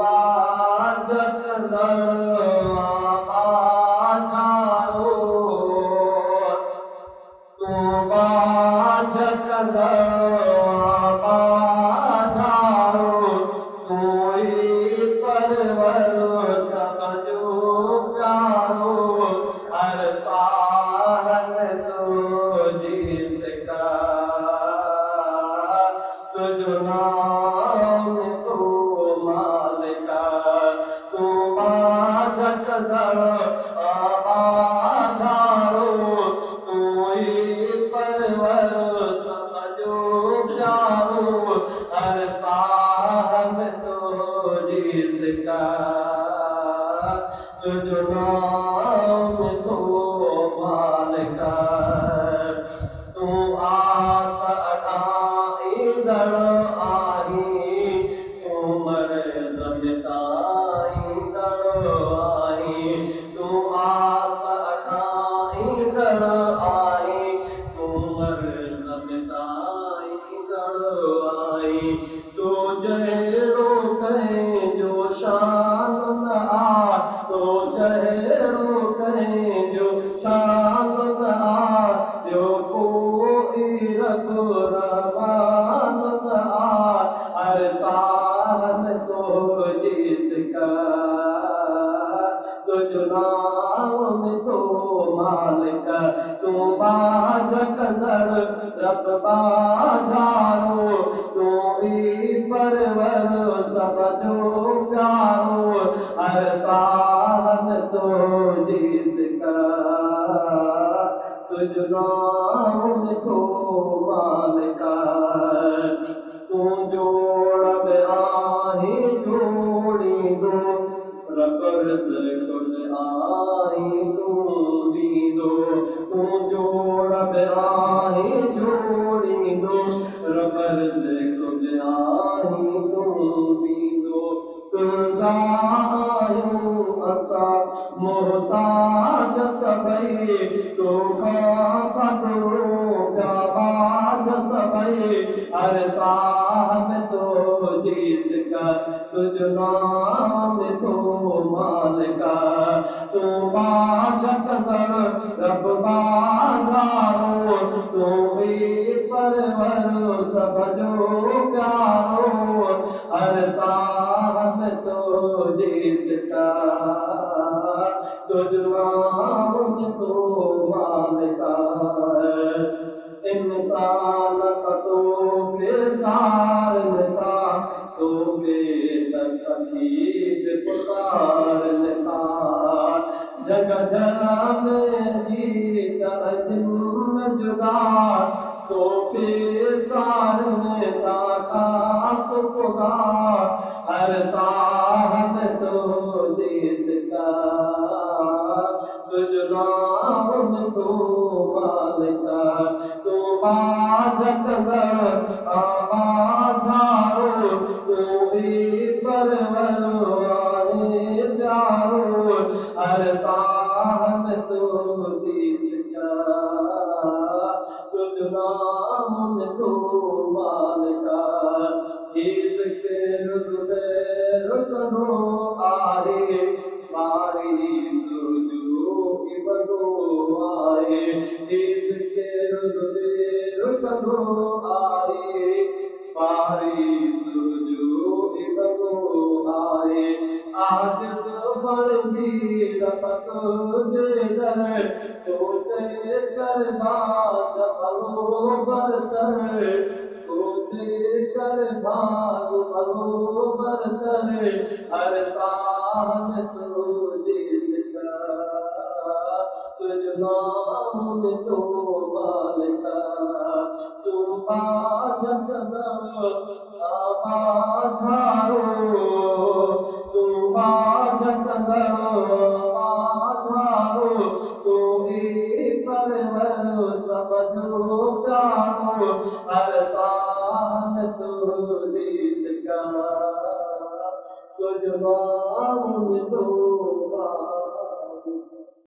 बाजत बाजारो तू बाजत बाजारो कोई परवर समझो प्यारो हर साहन तो जिसका तुझो नाम तो मालिका तू बाजत बाजारो कोई परवर समझो प्यारो हर साहन तो जिसका तुझो नाम तो मालिका तू आस अखाई दर आई तू मर जमताई दर आई तू आस अखाई दर आई तू मर जमताई दर आई तू जहरो कहीं जो शान न आ तो जहरो कहीं जो शान न आ जो कोई रब रमान न आ हर साहन तो जिसका तुझ नाम तो मालिका तू बाजत दर रब बाजारो तू ही परवर समझो प्यारो हर साहन तो जिसका तुझ नाम तो मालिका तू जोड़ आई जोड़ी दो रकर्ज कुछ आई तू दी दो तू जोड़ आई जोड़ी दो रकर्ज कुछ आई तू दी दो तुझा आयु असा मोहताज सभई तो पकड़ो बाज सभई हर साहब तो जिसका तुझ नाम तो मालिका तू बाजत दर रब बाजारो तू ही परवर समझो प्यारो हर साहब तो जिसका तुझ नाम तो मालिका इंसान का तो के सार लेता तो के तकलीफ पुकार लेता जग जना में ही कर दिन जुदा तो के सार लेता खास खुदा हर साहब तो जिसका तुझ नाम तो मालिका तू बाजत बाजारो तू ही परवर आए प्यारो हर साहब तो जिसका तुझ नाम तो मालिका जिसके रुतबे रुतबो आए मारी आए इसके रुतबे रुतबो आए पारी तुझो इबगो आए आज बड़ धीर तुझे दर सोचे कर बात भलो बरतर सोचे कर भाग भलो बरतर हर साहन तो जिसका तुझ नाम तो मालिका तू बाजत बाजारो तू बाजत बाजारो तू ही परवर समझो प्यारो हर साहन तो जिसका तुझ नाम तो